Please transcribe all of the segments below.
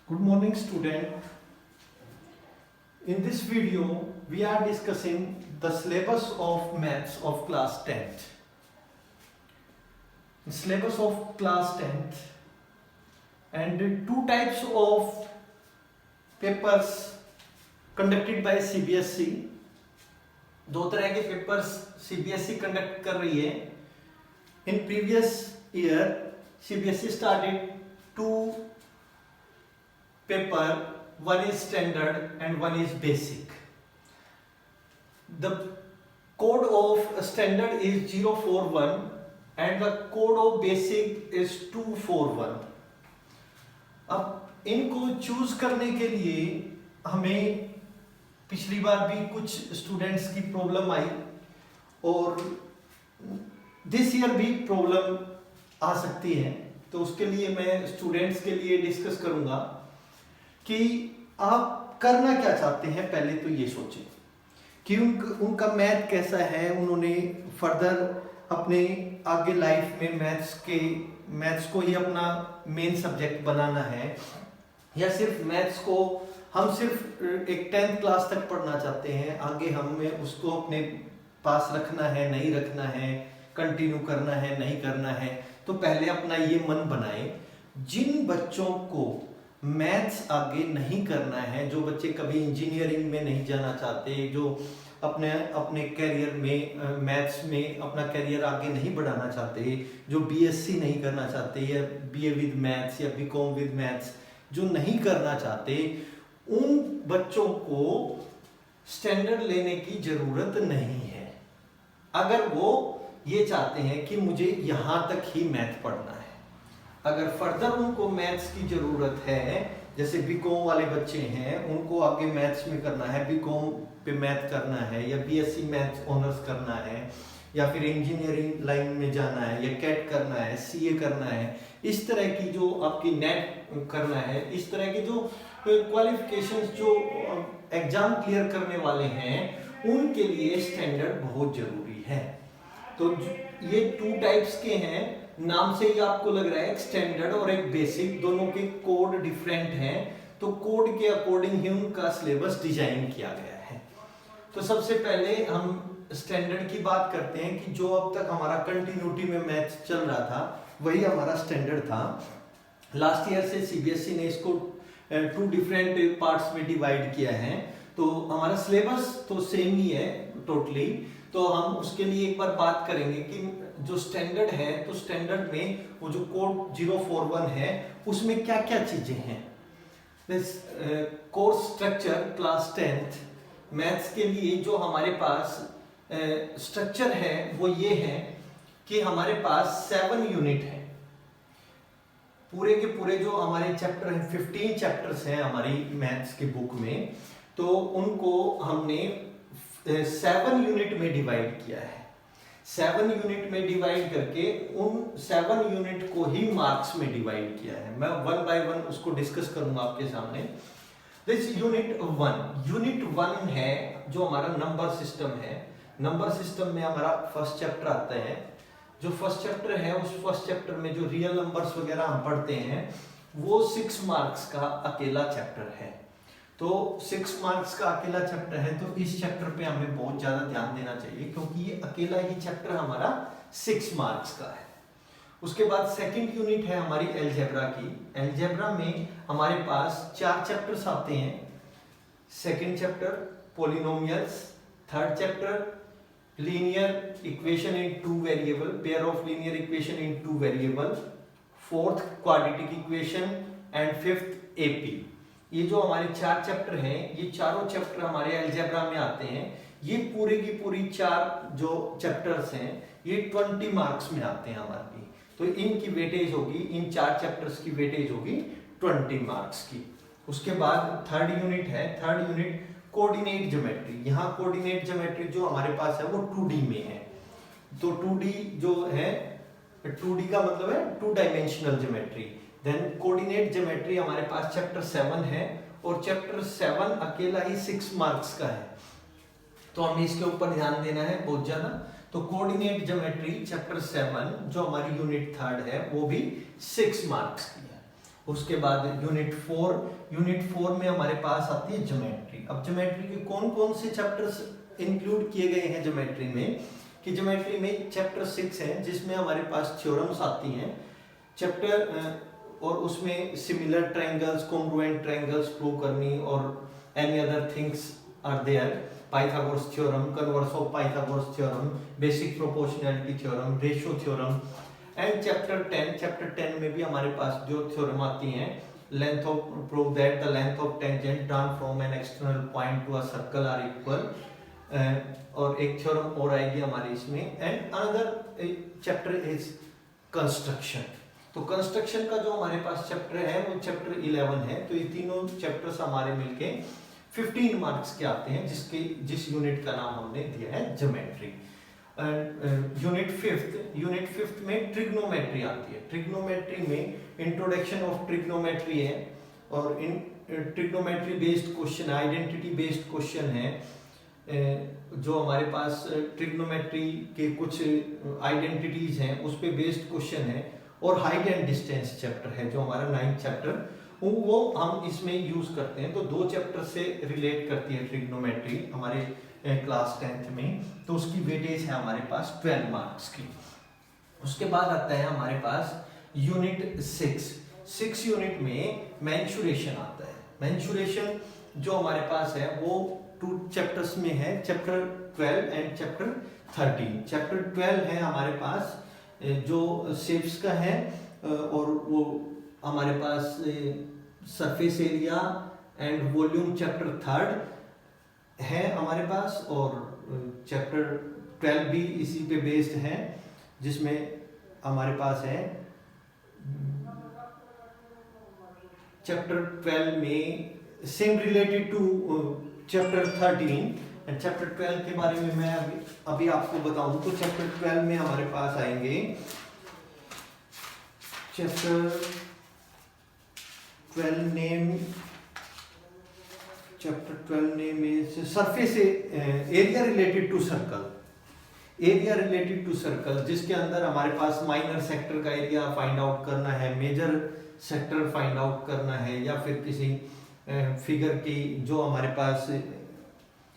Good morning, student. In this video, we are discussing the syllabus of maths of class 10th. The syllabus of class 10th and two types of papers conducted by CBSE. दो तरह के papers CBSE conduct कर रही है. In previous year, CBSE started two paper, one is standard and one is basic. The code of standard is 041 and the code of basic is 241. अब इनको choose करने के लिए हमें पिछली बार भी कुछ स्टूडेंट्स की प्रॉब्लम आई और दिस ईयर भी प्रॉब्लम आ सकती है, तो उसके लिए मैं स्टूडेंट्स के लिए डिस्कस करूंगा कि आप करना क्या चाहते हैं. पहले तो ये सोचें कि उनका मैथ कैसा है, उन्होंने फर्दर अपने आगे लाइफ में मैथ्स को ही अपना मेन सब्जेक्ट बनाना है या सिर्फ मैथ्स को हम सिर्फ एक 10th क्लास तक पढ़ना चाहते हैं, आगे हमें उसको अपने पास रखना है नहीं रखना है, कंटिन्यू करना है नहीं करना है. तो पहले अपना ये मन बनाएं. जिन बच्चों को मैथ्स आगे नहीं करना है, जो बच्चे कभी इंजीनियरिंग में नहीं जाना चाहते, जो अपने कैरियर में मैथ्स में अपना कैरियर आगे नहीं बढ़ाना चाहते, जो बीएससी नहीं करना चाहते या बीए विद मैथ्स या बीकॉम विद मैथ्स जो नहीं करना चाहते, उन बच्चों को स्टैंडर्ड लेने की जरूरत नहीं है. अगर वो ये चाहते हैं कि मुझे यहाँ तक ही मैथ पढ़ना है, अगर फर्दर उनको मैथ्स की जरूरत है, जैसे बीकॉम वाले बच्चे हैं उनको आगे मैथ्स में करना है, बीकॉम पे मैथ करना है या बीएससी मैथ्स ऑनर्स करना है या फिर इंजीनियरिंग लाइन में जाना है या कैट करना है, सीए करना है, इस तरह की जो आपकी नेट करना है, इस तरह की जो क्वालिफिकेशंस जो एग्जाम क्लियर करने वाले हैं, उनके लिए स्टैंडर्ड बहुत जरूरी है. तो ये टू टाइप्स के हैं. नाम से ही आपको लग रहा है एक स्टैंडर्ड और एक बेसिक, दोनों के कोड डिफरेंट हैं, तो कोड के अकॉर्डिंग ही उनका सिलेबस डिजाइन किया गया है. तो सबसे पहले हम स्टैंडर्ड की बात करते हैं कि जो अब तक हमारा कंटिन्यूटी में मैथ्स चल रहा था वही हमारा स्टैंडर्ड था. लास्ट ईयर से सीबीएसई ने इसको टू डिफरेंट पार्ट्स में डिवाइड किया है, तो हमारा सिलेबस तो सेम ही है टोटली. तो हम उसके लिए एक बार बात करेंगे कि जो स्टैंडर्ड है, तो स्टैंडर्ड में वो जो कोड 041 है उसमें क्या क्या चीजें हैं. Course structure class 10th maths के लिए जो हमारे पास स्ट्रक्चर है वो ये है कि हमारे पास 7 यूनिट है. पूरे के पूरे जो हमारे चैप्टर हैं, 15 चैप्टर्स हैं हमारी मैथ्स की बुक में, तो उनको हमने 7 यूनिट में डिवाइड किया है. 7 यूनिट में डिवाइड करके उन 7 यूनिट को ही मार्क्स में डिवाइड किया है. मैं वन बाय वन उसको डिस्कस करूंगा आपके सामने. दिस यूनिट 1 है जो हमारा नंबर सिस्टम है. नंबर सिस्टम में हमारा फर्स्ट चैप्टर आता है. जो फर्स्ट चैप्टर है उस फर्स्ट चैप्टर में जो रियल नंबर्स वगैरह हम पढ़ते हैं वो 6 मार्क्स का अकेला चैप्टर है. तो 6 मार्क्स का अकेला चैप्टर है, तो इस चैप्टर पे हमें बहुत ज्यादा ध्यान देना चाहिए क्योंकि ये अकेला ही चैप्टर हमारा 6 मार्क्स का है. उसके बाद सेकंड यूनिट है हमारी अलजेब्रा की. अलजेब्रा में हमारे पास 4 चैप्टर्स आते हैं. Second chapter polynomials, third chapter linear equation in 2 variable, pair of linear equation in 2 variable, fourth quadratic equation and fifth AP. ये जो हमारे 4 चैप्टर हैं, ये चारों चैप्टर हमारे अलजेब्रा में आते हैं. ये पूरी की पूरी 4 जो चैप्टर्स हैं ये 20 मार्क्स में आते हैं हमारी. तो इनकी वेटेज होगी, इन 4 चैप्टर्स की वेटेज होगी 20 मार्क्स की. उसके बाद थर्ड यूनिट है. Third unit coordinate geometry. यहाँ कोऑर्डिनेट ज्योमेट्री जो हमारे पास है वो 2D में है. तो 2D जो है, 2D का मतलब है 2 dimensional geometry. Then coordinate geometry हमारे पास चैप्टर 7 है और चैप्टर 7 अकेला ही 6 मार्क्स का है, तो हमें इसके ऊपर ध्यान देना है बहुत ज्यादा. तो कोऑर्डिनेट ज्योमेट्री चैप्टर 7 जो हमारी यूनिट 3rd है वो भी 6 मार्क्स की है. उसके बाद यूनिट 4 में हमारे पास आती है ज्योमेट्री। अब ज्योमेट्री के कौन कौन से चैप्टर्स इंक्लूड किए गए हैं ज्योमेट्री में, कि ज्योमेट्री में चैप्टर 6 है जिसमें हमारे पास थ्योरम्स आती हैं, चैप्टर और उसमें similar triangles, congruent triangles prove करनी और any other things are there, Pythagoras theorem, converse of Pythagoras theorem, basic proportionality theorem, ratio theorem. And chapter 10 में भी हमारे पास जो थ्योरम आती हैं, length of, prove that the length of tangent drawn from an external point to a circle are equal, और एक theorem और आएगी हमारी इसमें। And another chapter is construction. तो कंस्ट्रक्शन का जो हमारे पास चैप्टर है वो चैप्टर 11 है। तो ये तीनों चैप्टर्स हमारे मिलके 15 मार्क्स के आते हैं, जिस यूनिट का नाम हमने दिया है ज्योमेट्री। यूनिट फिफ्थ में ट्रिग्नोमेट्री आती है। ट्रिग्नोमेट्री में इंट्रोडक्शन ऑफ ट्रिग्नोमेट्री है, और इन trigonometry based question, identity based question है, जो हमारे पास ट्रिग्नोमेट्री के कुछ आइडेंटिटीज हैं उस पे बेस्ड क्वेश्चन है। और हाइट एंड डिस्टेंस चैप्टर है जो हमारा 9th चैप्टर, वो हम इसमें यूज करते हैं। तो 2 चैप्टर से रिलेट करती है ट्रिग्नोमेट्री हमारे क्लास 10th में, तो उसकी वेटेज है हमारे पास 12 मार्क्स की। उसके बाद आता है हमारे पास यूनिट 6 यूनिट में मेंसुरेशन आता है। मेंसुरेशन जो हमारे पास है वो 2 चैप्टर्स में है, चैप्टर 12 एंड चैप्टर 13। चैप्टर 12 है हमारे पास जो शेप्स का है, और वो हमारे पास surface area and volume chapter 3 है हमारे पास, और चैप्टर 12 भी इसी पे बेस्ड है, जिसमें हमारे पास है चैप्टर 12 में same related to chapter 13। And chapter 12 के बारे में मैं अभी आपको बताऊं तो चैप्टर 12 में हमारे पास आएंगे chapter 12 name is surface area related to circle. Area related to circle, जिसके अंदर हमारे पास माइनर सेक्टर का एरिया फाइंड आउट करना है, मेजर सेक्टर फाइंड आउट करना है, या फिर किसी फिगर की जो हमारे पास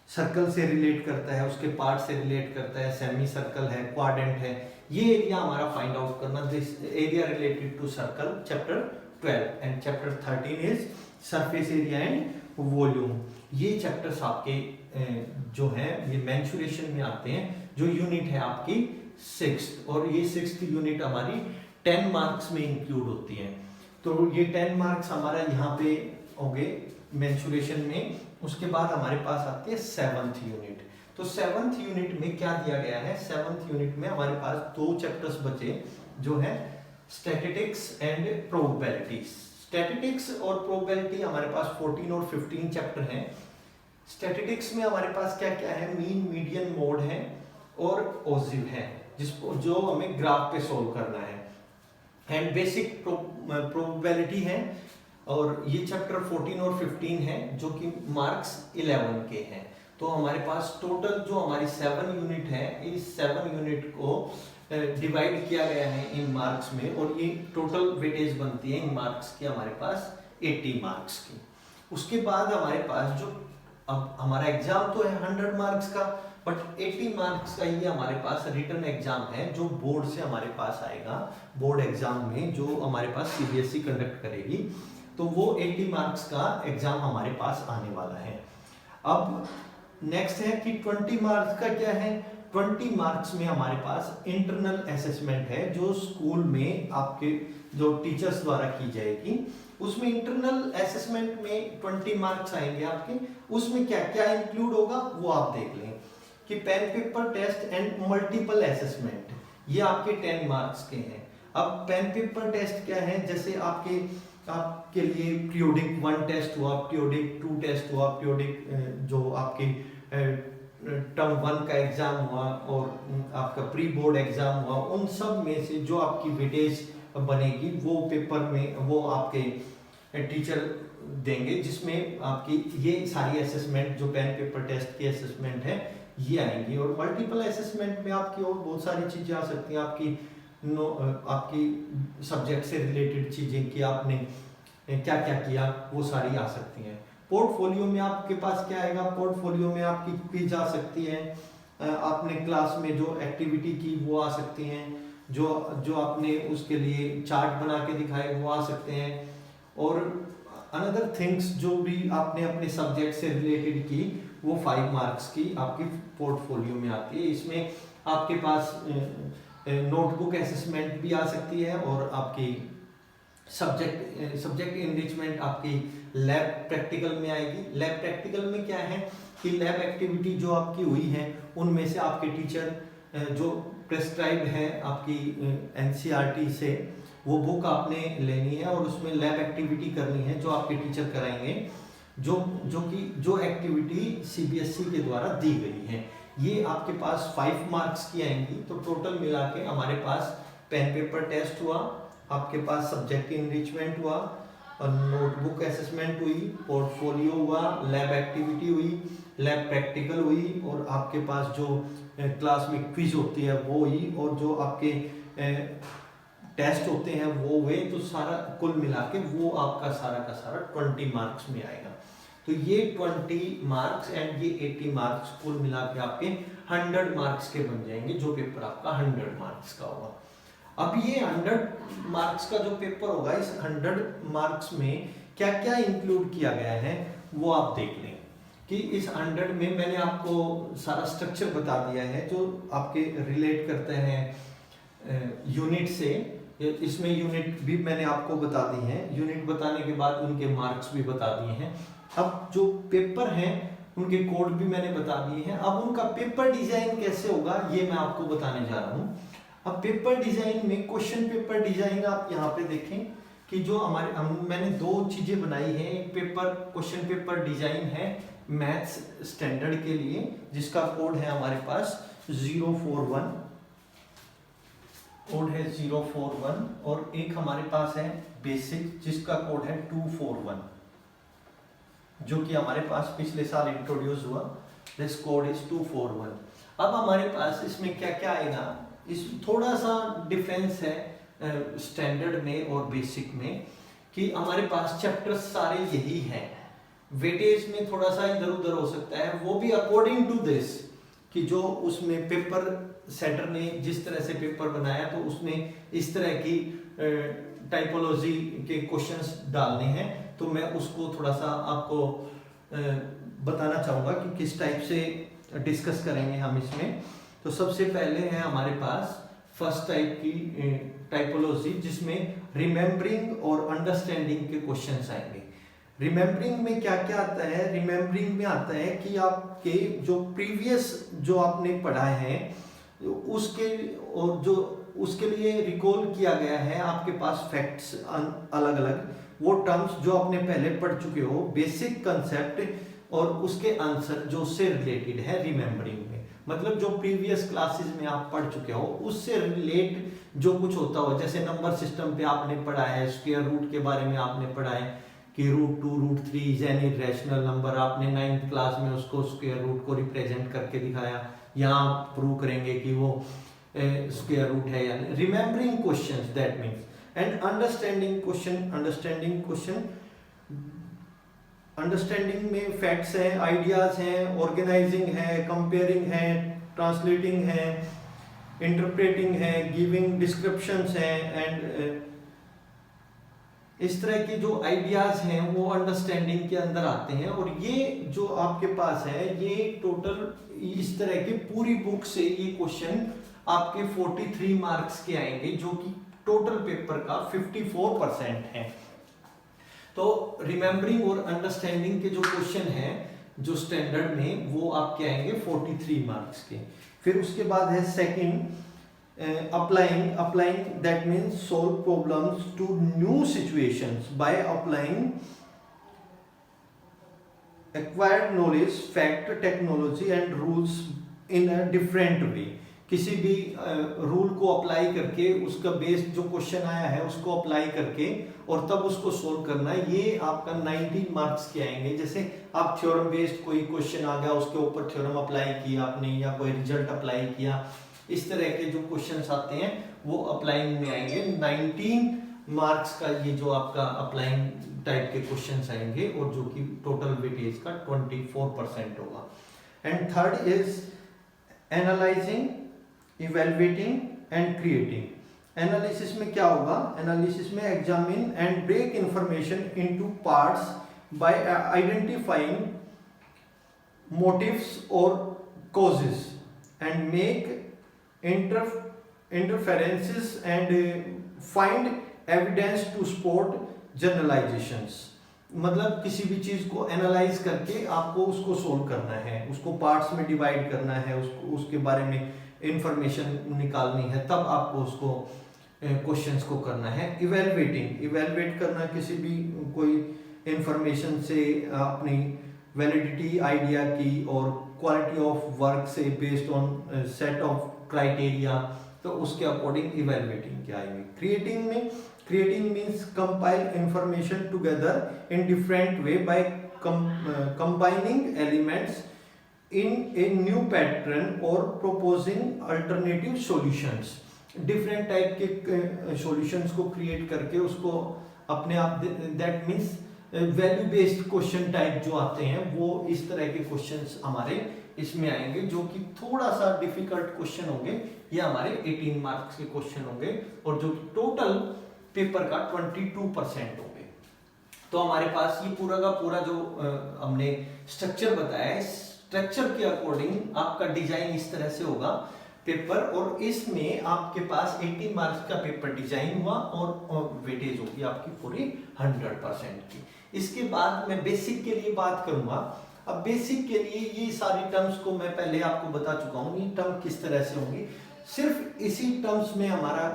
सर्कल से रिलेट करता है, उसके पार्ट से रिलेट करता है, सेमी सर्कल है, क्वाड्रेंट है, ये एरिया हमारा फाइंड आउट करना, this area related to circle, chapter 12। And chapter 13 is surface area and volume. ये चैप्टर्स आपके जो है ये मेंसुरेशन में आते हैं, जो यूनिट है आपकी 6th, और ये 6th यूनिट हमारी 10 मार्क्स में इंक्लूड होती है। तो ये 10 मार्क्स हमारा यहाँ पे होंगे मेंसुरेशन में। उसके बाद हमारे पास आती है 7th यूनिट। तो 7th यूनिट में क्या दिया गया है, 7th यूनिट में हमारे पास 2 चैप्टर्स बचे, जो है स्टैटिस्टिक्स एंड प्रोबेबिलिटी। स्टैटिस्टिक्स और प्रोबेबिलिटी हमारे पास 14 और 15 चैप्टर हैं। स्टैटिस्टिक्स में हमारे पास क्या क्या है, मीन, मीडियन, मोड है और ओजिव है, जिसको जो हमें ग्राफ पे सोल्व करना है। एंड बेसिक प्रोबेबिलिटी है, और ये चैप्टर 14 और 15 है, जो कि मार्क्स 11 के हैं। तो हमारे पास टोटल जो हमारी 7 यूनिट है, इस 7 यूनिट को डिवाइड किया गया है इन मार्क्स में, और ये टोटल वेटेज बनती है इन मार्क्स की हमारे पास 80 मार्क्स की। उसके बाद हमारे पास जो अब हमारा एग्जाम तो है 100 मार्क्स का, बट 80 मार्क्स का ये हमारे पास रिटन एग्जाम है, जो बोर्ड से हमारे पास आएगा। बोर्ड एग्जाम में जो हमारे पास सीबीएसई कंडक्ट करेगी, तो वो 80 मार्क्स का एग्जाम हमारे पास आने वाला है। अब नेक्स्ट है कि 20 मार्क्स का क्या है। 20 मार्क्स में हमारे पास इंटरनल असेसमेंट है, जो स्कूल में आपके जो टीचर्स द्वारा की जाएगी। उसमें इंटरनल असेसमेंट में 20 मार्क्स आएंगे आपके। उसमें क्या क्या इंक्लूड होगा वो आप देख लें, कि pen paper test and multiple assessment, ये आपके 10 मार्क्स के हैं। अब पेन पेपर टेस्ट क्या है, जैसे आपके लिए पीरियोडिक 1 टेस्ट हुआ, पीरियोडिक 2 टेस्ट हुआ, पीरियोडिक जो आपकी टर्म 1 का एग्जाम हुआ, और आपका प्री बोर्ड एग्जाम हुआ, उन सब में से जो आपकी वेटेज बनेगी वो पेपर में वो आपके टीचर देंगे, जिसमें आपकी ये सारी असेसमेंट जो पेन पेपर टेस्ट की असेसमेंट है ये आएंगी। और मल्टीपल असेसमेंट में आपकी और बहुत सारी चीजें आ सकती हैं, आपकी सब्जेक्ट से रिलेटेड चीजें, कि आपने क्या क्या किया, वो सारी आ सकती हैं। पोर्टफोलियो में आपके पास क्या आएगा, पोर्टफोलियो में आपकी क्विज आ सकती है, आपने क्लास में जो एक्टिविटी की वो आ सकती हैं, जो जो आपने उसके लिए चार्ट बना के दिखाए वो आ सकते हैं, और अनदर थिंग्स जो भी आपने अपने सब्जेक्ट से रिलेटेड की वो 5 मार्क्स की आपकी पोर्टफोलियो में आती है। इसमें आपके पास नोटबुक असेसमेंट भी आ सकती है, और आपकी सब्जेक्ट इनरिचमेंट आपकी लैब प्रैक्टिकल में आएगी। लैब प्रैक्टिकल में क्या है कि लैब एक्टिविटी जो आपकी हुई है उनमें से आपके टीचर जो प्रेस्क्राइब है आपकी एनसीईआरटी से, वो बुक आपने लेनी है और उसमें लैब एक्टिविटी करनी है जो आपके टीचर कराएंगे, जो एक्टिविटी सीबीएसई के द्वारा दी गई है। ये आपके पास 5 मार्क्स की आएंगी। तो टोटल मिला के हमारे पास पेन पेपर टेस्ट हुआ, आपके पास सब्जेक्ट इनरिचमेंट हुआ, और नोटबुक असेसमेंट हुई, पोर्टफोलियो हुआ, लैब एक्टिविटी हुई, लैब प्रैक्टिकल हुई, और आपके पास जो क्लास में क्विज होती है वो हुई, और जो आपके टेस्ट होते हैं वो हुए। तो सारा कुल मिला के वो आपका सारा का सारा 20 मार्क्स में आएगा। तो ये 20 मार्क्स एंड ये 80 मार्क्स कुल मिला के आपके 100 मार्क्स के बन जाएंगे, जो पेपर आपका 100 मार्क्स का होगा। अब ये 100 मार्क्स का जो पेपर होगा, इस 100 मार्क्स में क्या क्या इंक्लूड किया गया है वो आप देख लें कि इस 100 में मैंने आपको सारा स्ट्रक्चर बता दिया है जो आपके रिलेट करते हैं यूनिट से। इसमें यूनिट भी मैंने आपको बता दी है, यूनिट बताने के बाद उनके मार्क्स भी बता दिए हैं। अब जो पेपर हैं उनके कोड भी मैंने बता दिए हैं। अब उनका पेपर डिजाइन कैसे होगा ये मैं आपको बताने जा रहा हूँ। अब पेपर डिजाइन में क्वेश्चन पेपर डिजाइन आप यहाँ पे देखें कि जो मैंने 2 चीजें बनाई हैं। एक पेपर क्वेश्चन पेपर डिजाइन है मैथ्स स्टैंडर्ड के लिए, जिसका कोड है हमारे पास 041, कोड है 041, और एक हमारे पास है बेसिक जिसका कोड है 241, जो कि हमारे पास पिछले साल इंट्रोड्यूस हुआ। This code is 241। अब हमारे पास इसमें क्या क्या आएगा, इस थोड़ा सा डिफरेंस है स्टैंडर्ड में और बेसिक में कि हमारे पास चैप्टर्स सारे यही हैं। वेटेज में थोड़ा सा इधर उधर हो सकता है, वो भी अकॉर्डिंग टू दिस कि जो उसमें पेपर सेटर ने जिस तरह से पेपर बनाया तो उसने इस तरह की टाइपोलॉजी के क्वेश्चंस डालने हैं। तो मैं उसको थोड़ा सा आपको बताना चाहूँगा कि किस टाइप से डिस्कस करेंगे हम इसमें। तो सबसे पहले है हमारे पास फर्स्ट टाइप की टाइपोलॉजी जिसमें रिमेम्बरिंग और अंडरस्टैंडिंग के क्वेश्चंस आएंगे। रिमेम्बरिंग में क्या क्या आता है, रिमेम्बरिंग में आता है कि आपके जो प्रीवियस जो आपने पढ़ा है उसके और जो उसके लिए रिकॉल किया गया है, आपके पास फैक्ट्स अलग अलग, वो टर्म्स जो आपने पहले पढ़ चुके हो, बेसिक कंसेप्ट और उसके आंसर जो उससे रिलेटेड है रिमेम्बरिंग में। मतलब जो प्रीवियस क्लासेस में आप पढ़ चुके हो उससे रिलेट जो कुछ होता हो, जैसे नंबर सिस्टम पे आपने पढ़ा है, स्क्वायर रूट के बारे में आपने पढ़ा है कि √2 √3 इज एनी रैशनल नंबर, आपने 9th क्लास में उसको स्क्वायर रूट को रिप्रेजेंट करके दिखाया। यहाँ प्रूव करेंगे कि वो स्क्वायर रूट है, यानी remembering questions that means. And understanding question, understanding में फैक्ट्स हैं, आइडियाज हैं, ऑर्गेनाइजिंग है, कंपेयरिंग है, ट्रांसलेटिंग है, इंटरप्रेटिंग है, गिविंग डिस्क्रिप्शंस हैं, एंड इस तरह के जो आइडियाज हैं वो अंडरस्टैंडिंग के अंदर आते हैं। और ये जो आपके पास है ये टोटल इस तरह के पूरी बुक से ये क्वेश्चन आपके 43 मार्क्स के आएंगे, जो कि टोटल पेपर का 54% है। तो रिमेम्बरिंग और अंडरस्टैंडिंग के जो क्वेश्चन हैं जो स्टैंडर्ड में, वो आपके आएंगे 43 मार्क्स के। फिर उसके बाद है second applying that means solve problems to new situations by applying acquired knowledge, fact, technology and rules in a different way। किसी भी रूल को अप्लाई करके उसका बेस्ड जो क्वेश्चन आया है उसको अप्लाई करके और तब उसको सोल्व करना, ये आपका 19 मार्क्स के आएंगे। जैसे आप थ्योरम बेस्ड कोई क्वेश्चन आ गया, उसके ऊपर थ्योरम अप्लाई किया आपने या कोई रिजल्ट अप्लाई किया, इस तरह के जो क्वेश्चंस आते हैं वो अप्लाइंग में आएंगे। 19 मार्क्स का ये जो आपका अप्लाइंग टाइप के क्वेश्चंस आएंगे और जो कि टोटल वेटेज का 24% होगा। And third is analysing, evaluating and creating. Analysis में क्या होगा? एनालिसिस में examine and break information into parts by identifying motives or causes and make interferences and find evidence to support generalizations। मतलब किसी भी चीज को एनालाइज करके आपको उसको सोल्व करना है, उसको पार्ट्स में डिवाइड करना है, उसको उसके बारे में इंफॉर्मेशन निकालनी है, तब आपको उसको क्वेश्चंस को करना है। इवेलुएटिंग, इवेलुएट करना किसी भी कोई इंफॉर्मेशन से अपनी वैलिडिटी आइडिया की और क्वालिटी ऑफ वर्क से based on set of criteria, तो उसके अकॉर्डिंग इवेलुएटिंग क्या आएगी। क्रिएटिंग में, creating means compile information together in different way by combining elements in a new pattern और proposing alternative solutions. Different type के solutions को create करके उसको अपने आप, that means value based question type जो आते हैं वो इस तरह के क्वेश्चंस हमारे इसमें आएंगे, जो कि थोड़ा सा डिफिकल्ट क्वेश्चन होंगे। ये हमारे 18 मार्क्स के क्वेश्चन होंगे और जो टोटल पेपर का 22% होंगे। तो हमारे पास ये पूरा का पूरा जो हमने स्ट्रक्चर बताया है, स्ट्रक्चर के अकॉर्डिंग आपका डिजाइन इस तरह से होगा पेपर, और इसमें आपके पास 18 मार्क्स का पेपर डिजाइन हुआ और वेटेज होगी आपकी पूरी 100% की। इसके बाद मैं बेसिक के लिए बात करूंगा। अब बेसिक के लिए ये सारी टर्म्स को मैं पहले आपको बता चुका हूँ, ये टर्म किस तरह से होंगी। सिर्फ इसी टर्म्स में हमारा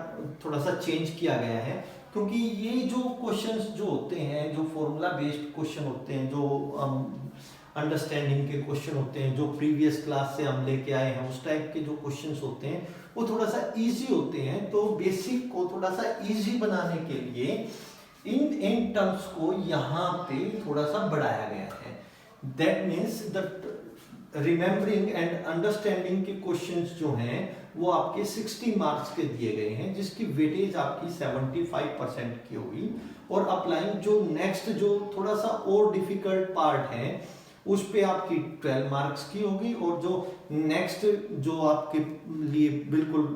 थोड़ा सा चेंज किया गया है, क्योंकि ये जो क्वेश्चंस जो होते हैं, जो फॉर्मूला बेस्ड क्वेश्चन होते हैं, जो अंडरस्टैंडिंग के क्वेश्चन होते हैं, जो प्रीवियस क्लास से हम लेके आए हैं, उस टाइप के जो क्वेश्चंस होते हैं वो थोड़ा सा इजी होते हैं। तो बेसिक को थोड़ा सा इजी बनाने के लिए इन टर्म्स को यहाँ पे थोड़ा सा बढ़ाया गया है। That means the remembering and understanding के क्वेश्चंस जो हैं वो आपके 60 मार्क्स के दिए गए हैं, जिसकी वेटेज आपकी 75% की होगी। और अप्लाइंग जो नेक्स्ट जो थोड़ा सा और डिफिकल्ट पार्ट है उस पे आपकी 12 मार्क्स की होगी, और जो नेक्स्ट जो आपके लिए बिल्कुल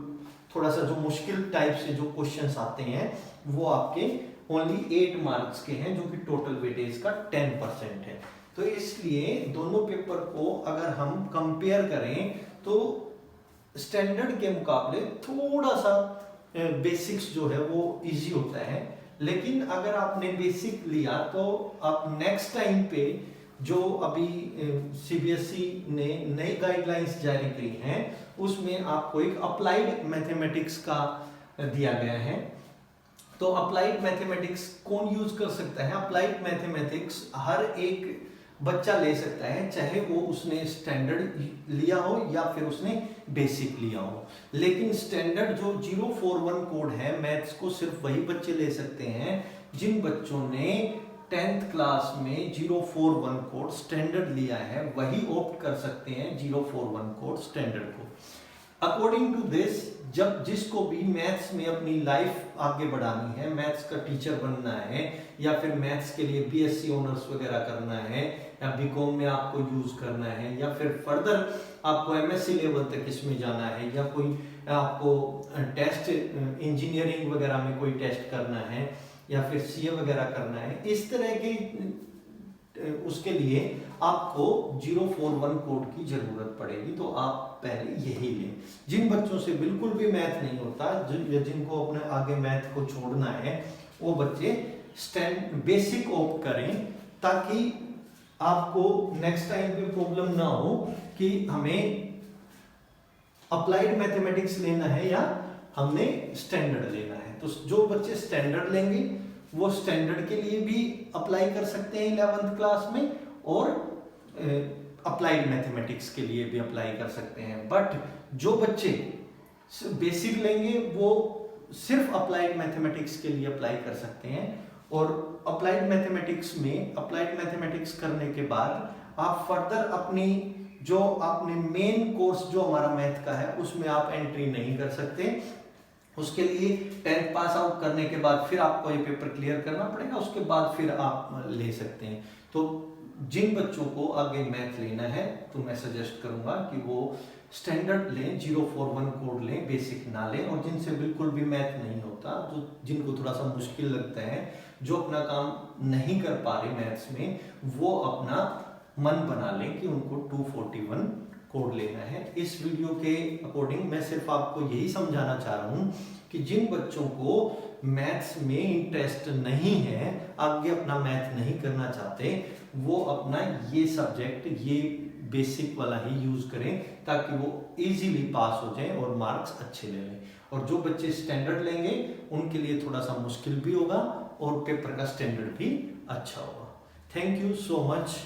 थोड़ा सा जो मुश्किल टाइप से जो क्वेश्चंस आते हैं वो आपके ओनली 8 मार्क्स के हैं, जो कि टोटल वेटेज का 10% है। तो इसलिए दोनों पेपर को अगर हम कंपेयर करें तो स्टैंडर्ड के मुकाबले थोड़ा सा बेसिक्स जो है वो इजी होता है। लेकिन अगर आपने बेसिक लिया तो आप नेक्स्ट टाइम पे जो अभी सीबीएसई ने नई गाइडलाइंस जारी की हैं उसमें आपको एक अप्लाइड मैथमेटिक्स का दिया गया है। तो अप्लाइड मैथमेटिक्स कौन यूज कर सकता है? अप्लाइड मैथमेटिक्स हर एक बच्चा ले सकता है, चाहे वो उसने स्टैंडर्ड लिया हो या फिर उसने बेसिक लिया हो। लेकिन स्टैंडर्ड जो 041 कोड है मैथ्स को सिर्फ वही बच्चे ले सकते हैं जिन बच्चों ने 10th क्लास में 041 कोड स्टैंडर्ड लिया है, वही ऑप्ट कर सकते हैं 041 कोड स्टैंडर्ड को। अकॉर्डिंग टू दिस, जब जिसको भी मैथ्स में अपनी लाइफ आगे बढ़ानी है, मैथ्स का टीचर बनना है या फिर मैथ्स के लिए बीएससी ऑनर्स वगैरह करना है या बीकॉम में आपको यूज करना है या फिर फर्दर आपको एमएससी लेवल तक इसमें जाना है या कोई आपको टेस्ट इंजीनियरिंग वगैरह में कोई टेस्ट करना है या फिर सीए वगैरह करना है, इस तरह के उसके लिए आपको 041 कोड की जरूरत पड़ेगी। तो आप पहले यही लें। जिन बच्चों से बिल्कुल भी मैथ नहीं होता या जिनको अपने आगे मैथ को छोड़ना है, वो बच्चे बेसिक ऑप्ट करें, ताकि आपको नेक्स्ट टाइम पे प्रॉब्लम ना हो कि हमें अप्लाइड मैथमेटिक्स लेना है या हमने स्टैंडर्ड लेना है। तो जो बच्चे स्टैंडर्ड लेंगे वो स्टैंडर्ड के लिए भी अप्लाई कर सकते हैं 11th क्लास में, और अप्लाइड मैथमेटिक्स के लिए भी अप्लाई कर सकते हैं। बट जो बच्चे बेसिक लेंगे वो सिर्फ अप्लाइड मैथमेटिक्स के लिए अप्लाई कर सकते हैं। और अप्लाइड मैथमेटिक्स करने के बाद आप फर्दर अपनी जो आपने मेन कोर्स जो हमारा मैथ का है उसमें आप एंट्री नहीं कर सकते। उसके लिए 10th पास आउट करने के बाद फिर आपको ये पेपर क्लियर करना पड़ेगा, उसके बाद फिर आप ले सकते हैं। तो जिन बच्चों को आगे मैथ लेना है तो मैं सजेस्ट करूंगा कि वो स्टैंडर्ड लें, 041 कोड लें, बेसिक ना लें। और जिनसे बिल्कुल भी मैथ नहीं होता, जो जिनको थोड़ा सा मुश्किल लगता है, जो अपना काम नहीं कर पा रहे मैथ्स में, वो अपना मन बना लें कि उनको 241 कोड लेना है। इस वीडियो के अकॉर्डिंग मैं सिर्फ आपको यही समझाना चाह रहा हूँ कि जिन बच्चों को मैथ्स में इंटरेस्ट नहीं है, आगे अपना मैथ नहीं करना चाहते, वो अपना ये सब्जेक्ट, ये बेसिक वाला ही यूज करें ताकि वो इजीली पास हो जाएं और मार्क्स अच्छे ले लें। और जो बच्चे स्टैंडर्ड लेंगे उनके लिए थोड़ा सा मुश्किल भी होगा और पेपर का स्टैंडर्ड भी अच्छा होगा। Thank you so much.